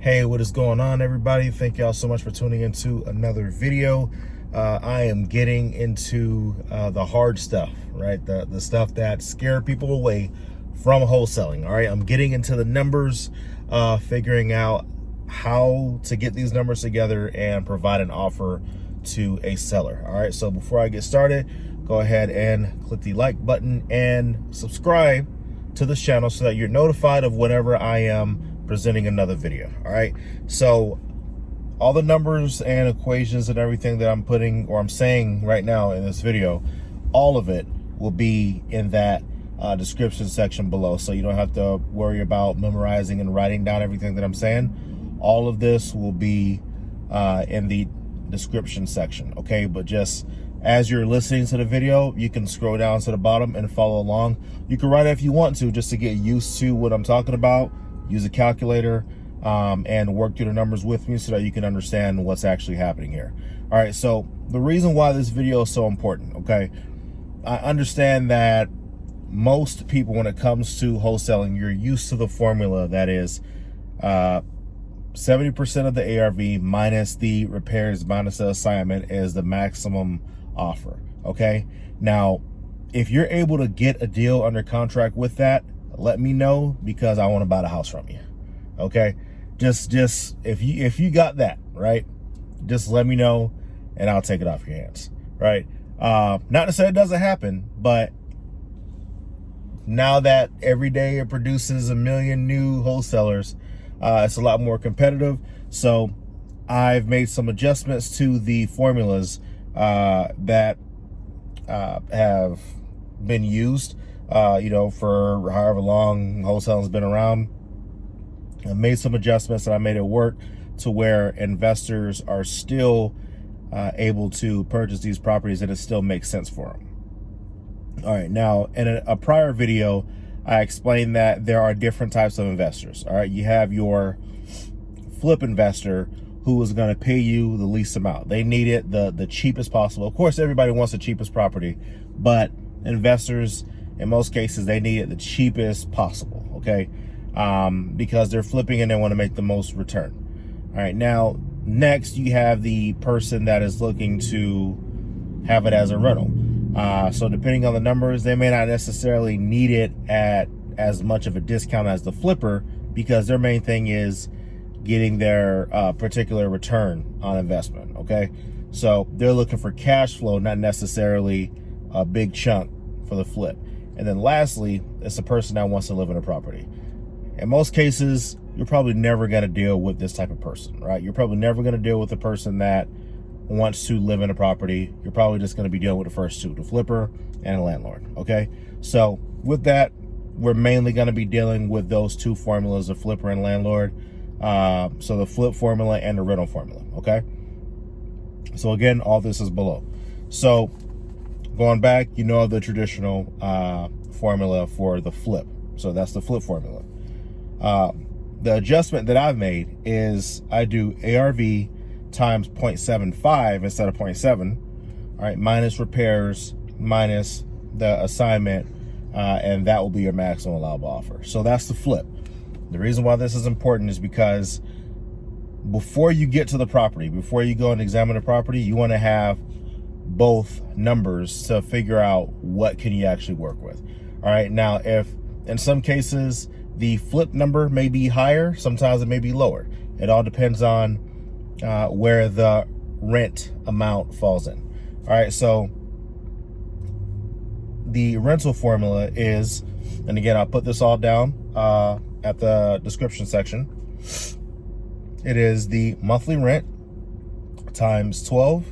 Hey, what is going on, everybody? Thank y'all so much for tuning into another video. I am getting into the hard stuff, right? The stuff that scare people away from wholesaling. All right, I'm getting into the numbers, figuring out how to get these numbers together and provide an offer to a seller. All right, so before I get started, go ahead and click the like button and subscribe to this channel so that you're notified of whenever I am presenting another video. All right, so all the numbers and equations and everything that I'm putting or I'm saying right now in this video, all of it will be in that description section below, so you don't have to worry about memorizing and writing down everything that I'm saying. All of this will be in the description section, okay? But just as you're listening to the video, you can scroll down to the bottom and follow along. You can write it if you want to, just to get used to what I'm talking about. Use a calculator and work through the numbers with me so that you can understand what's actually happening here. All right, so the reason why this video is so important, okay? I understand that most people, when it comes to wholesaling, you're used to the formula that is 70% of the ARV minus the repairs minus the assignment is the maximum offer, okay? Now, if you're able to get a deal under contract with that, let me know, because I want to buy the house from you, okay? Just if you got that, right, just let me know and I'll take it off your hands, right? Not to say it doesn't happen, but now that every day it produces a million new wholesalers, it's a lot more competitive. So I've made some adjustments to the formulas that have been used, for however long wholesaling has been around. I made some adjustments and I made it work to where investors are still able to purchase these properties and it still makes sense for them. All right, now in a prior video, I explained that there are different types of investors. All right, you have your flip investor who is going to pay you the least amount. They need it the cheapest possible. Of course, everybody wants the cheapest property, but investors, in most cases, they need it the cheapest possible, okay? Because they're flipping and they want to make the most return. All right, now, next you have the person that is looking to have it as a rental. So depending on the numbers, they may not necessarily need it at as much of a discount as the flipper, because their main thing is getting their particular return on investment, okay? So they're looking for cash flow, not necessarily a big chunk for the flip. And then lastly, it's a person that wants to live in a property. In most cases, you're probably never going to deal with this type of person, right? You're probably never going to deal with a person that wants to live in a property. You're probably just going to be dealing with the first two, the flipper and the landlord, okay? So with that, we're mainly going to be dealing with those two formulas, the flipper and landlord. So the flip formula and the rental formula, okay? So again, all this is below. So going back, you know the traditional formula for the flip. So that's the flip formula. The adjustment that I've made is I do ARV times 0.75 instead of 0.7, all right, minus repairs, minus the assignment, and that will be your maximum allowable offer. So that's the flip. The reason why this is important is because before you get to the property, before you go and examine the property, you want to have both numbers to figure out what can you actually work with. All right, now if in some cases the flip number may be higher, sometimes it may be lower. It all depends on where the rent amount falls in. All right, so the rental formula is, and again, I'll put this all down at the description section. It is the monthly rent times 12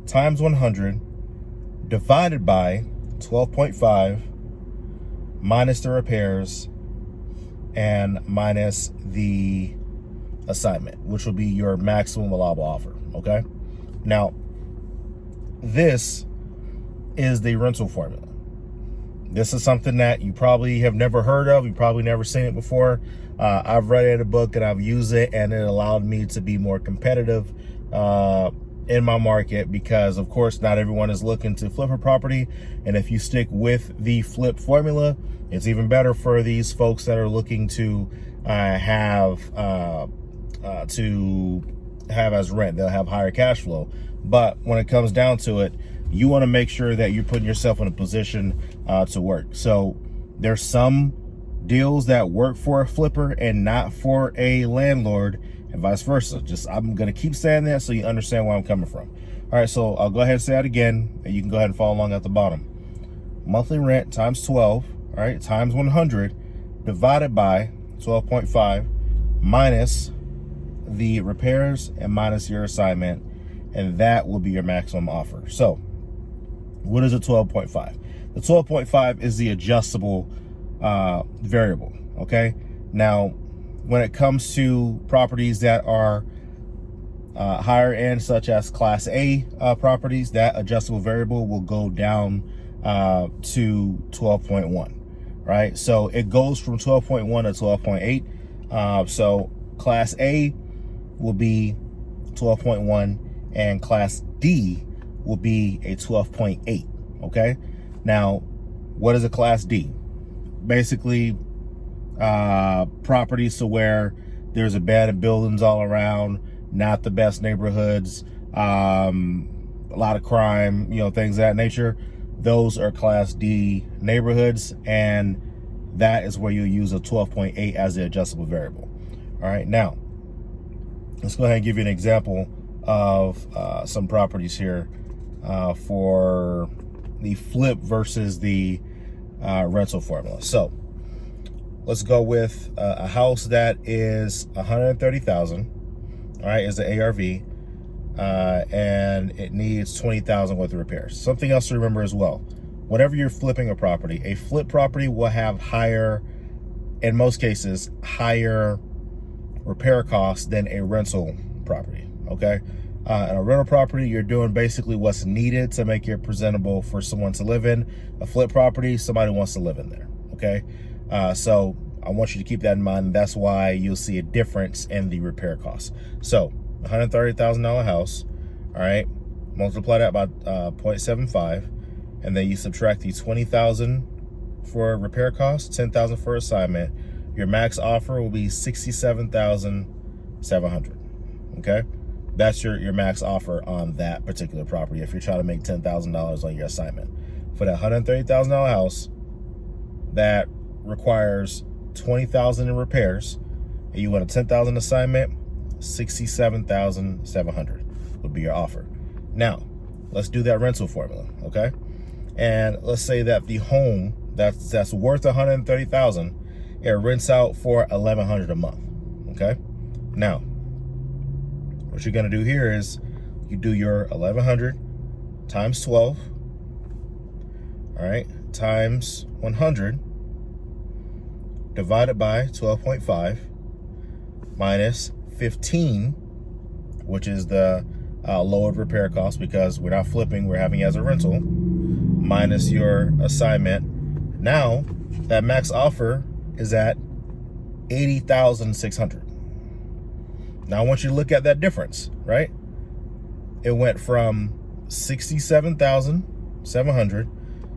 times 100 divided by 12.5 minus the repairs and minus the assignment, which will be your maximum allowable offer, okay? Now, this is the rental formula. This is something that you probably have never heard of. You probably never seen it before. I've read it in a book and I've used it, and it allowed me to be more competitive in my market, because of course not everyone is looking to flip a property, and if you stick with the flip formula, it's even better for these folks that are looking to have to have as rent. They'll have higher cash flow. But when it comes down to it, you want to make sure that you're putting yourself in a position to work. So there's some deals that work for a flipper and not for a landlord, and vice versa. I'm going to keep saying that so you understand where I'm coming from. All right, so I'll go ahead and say it again, and you can go ahead and follow along at the bottom. Monthly rent times 12, all right, times 100, divided by 12.5, minus the repairs and minus your assignment, and that will be your maximum offer. So what is a 12.5? The 12.5 is the adjustable variable, okay? Now, when it comes to properties that are higher end, such as Class A properties, that adjustable variable will go down to 12.1, right? So it goes from 12.1 to 12.8. So Class A will be 12.1 and Class D will be a 12.8, okay? Now, what is a Class D? Basically, properties to where there's abandoned buildings all around, not the best neighborhoods, a lot of crime, things of that nature. Those are Class D neighborhoods, and that is where you'll use a 12.8 as the adjustable variable. All right, now let's go ahead and give you an example of some properties here for the flip versus the rental formula. So let's go with a house that is $130,000. All right, is the ARV, and it needs $20,000 worth of repairs. Something else to remember as well: whenever you're flipping a flip property will have higher, in most cases, higher repair costs than a rental property. Okay, in a rental property, you're doing basically what's needed to make it presentable for someone to live in. A flip property, somebody wants to live in there. Okay, so I want you to keep that in mind. That's why you'll see a difference in the repair costs. So $130,000 house, all right, multiply that by 0.75, and then you subtract the $20,000 for repair costs, $10,000 for assignment. Your max offer will be $67,700. Okay, that's your max offer on that particular property if you're trying to make $10,000 on your assignment. For that $130,000 house that requires $20,000 in repairs, and you want a $10,000 assignment, $67,700 would be your offer. Now, let's do that rental formula, okay? And let's say that the home that's worth $130,000, it rents out for $1,100 a month, okay? Now, what you're gonna do here is you do your $1,100 times 12, all right, times 100, divided by 12.5, minus 15, which is the lowered repair cost because we're not flipping, we're having it as a rental, minus your assignment. Now, that max offer is at $80,600. Now, I want you to look at that difference, right? It went from $67,700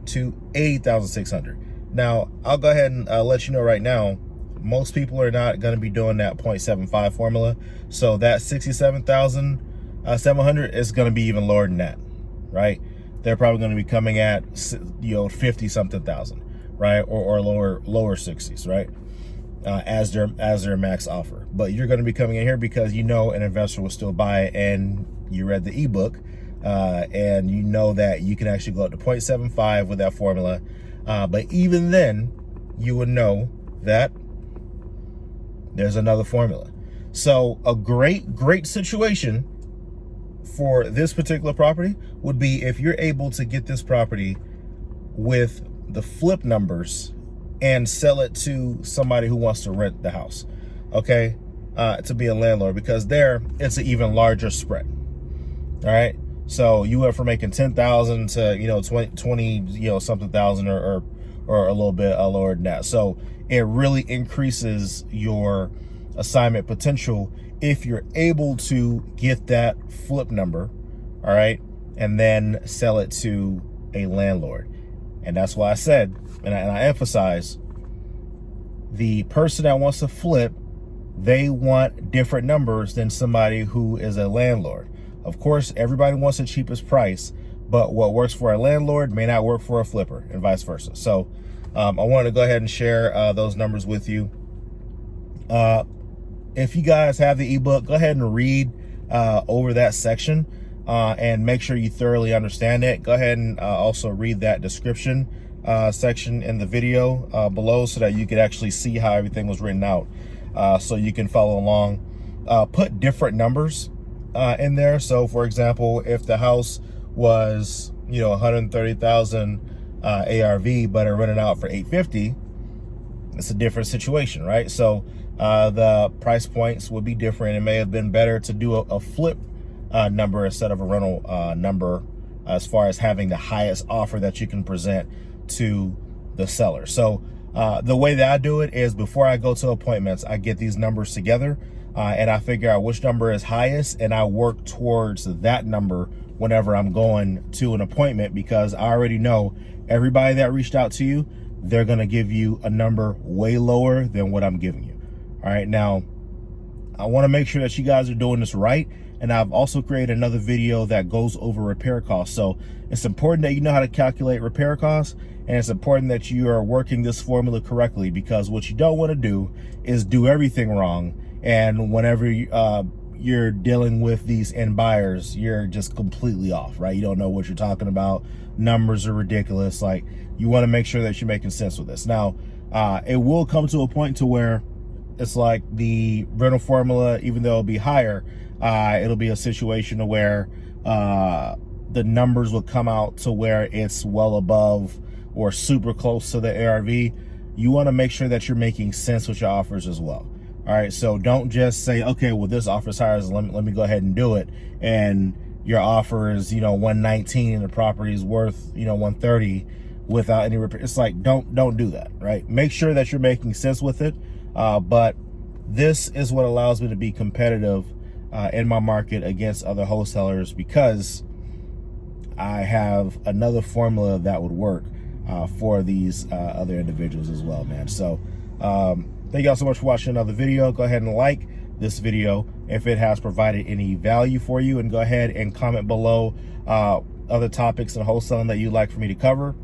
to $80,600. Now, I'll go ahead and let you know right now, most people are not going to be doing that 0.75 formula. So that $67,700 is going to be even lower than that, right? They're probably going to be coming at 50 something thousand, right? Or lower 60s, right? As their max offer. But you're going to be coming in here because an investor will still buy it, and you read the ebook, and you know that you can actually go up to 0.75 with that formula. But even then, you would know that there's another formula. So a great situation for this particular property would be if you're able to get this property with the flip numbers and sell it to somebody who wants to rent the house, okay, to be a landlord, because there it's an even larger spread. All right, so you went from making 10,000 to 20 something thousand, or a little bit lower than that. So it really increases your assignment potential if you're able to get that flip number, all right, and then sell it to a landlord. And that's why I said, and I emphasize, the person that wants to flip they want different numbers than somebody who is a landlord. Of course, everybody wants the cheapest price, but what works for a landlord may not work for a flipper, and vice versa. So I wanted to go ahead and share those numbers with you. If you guys have the ebook, go ahead and read over that section and make sure you thoroughly understand it. Go ahead and also read that description section in the video below, so that you could actually see how everything was written out, so you can follow along. Put different numbers in there. So for example, if the house was 130,000 ARV, but it rented out for 850, it's a different situation, right? So the price points would be different. It may have been better to do a flip number instead of a rental number, as far as having the highest offer that you can present to the seller. So the way that I do it is, before I go to appointments, I get these numbers together and I figure out which number is highest, and I work towards that number whenever I'm going to an appointment, because I already know everybody that reached out to you, they're going to give you a number way lower than what I'm giving you. All right. Now, I want to make sure that you guys are doing this right. And I've also created another video that goes over repair costs. So it's important that you know how to calculate repair costs, and it's important that you are working this formula correctly, because what you don't want to do is do everything wrong. And whenever you're dealing with these end buyers, you're just completely off, right? You don't know what you're talking about. Numbers are ridiculous. Like, you want to make sure that you're making sense with this. Now, it will come to a point to where it's like the rental formula, even though it'll be higher, it'll be a situation where the numbers will come out to where it's well above or super close to the ARV. You want to make sure that you're making sense with your offers as well. All right, so don't just say, okay, well, this offer is higher, so let me go ahead and do it. And your offer is 119 and the property is worth 130 without any repair. It's like, don't do that, right? Make sure that you're making sense with it. But this is what allows me to be competitive in my market against other wholesalers, because I have another formula that would work for these other individuals as well, man. So thank y'all so much for watching another video. Go ahead and like this video if it has provided any value for you, and go ahead and comment below other topics in wholesaling that you'd like for me to cover,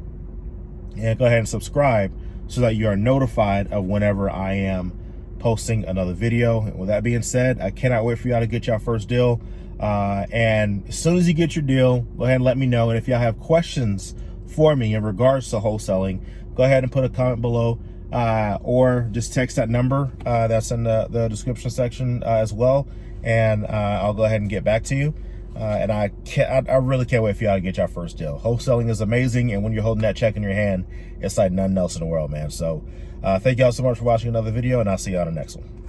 and go ahead and subscribe so that you are notified of whenever I am posting another video. And with that being said, I cannot wait for y'all to get your first deal. And as soon as you get your deal, go ahead and let me know. And if y'all have questions for me in regards to wholesaling, go ahead and put a comment below, or just text that number that's in the description section as well. And I'll go ahead and get back to you. And I really can't wait for y'all to get your first deal. Wholesaling is amazing, and when you're holding that check in your hand, it's like nothing else in the world, man. So thank y'all so much for watching another video, and I'll see you on the next one.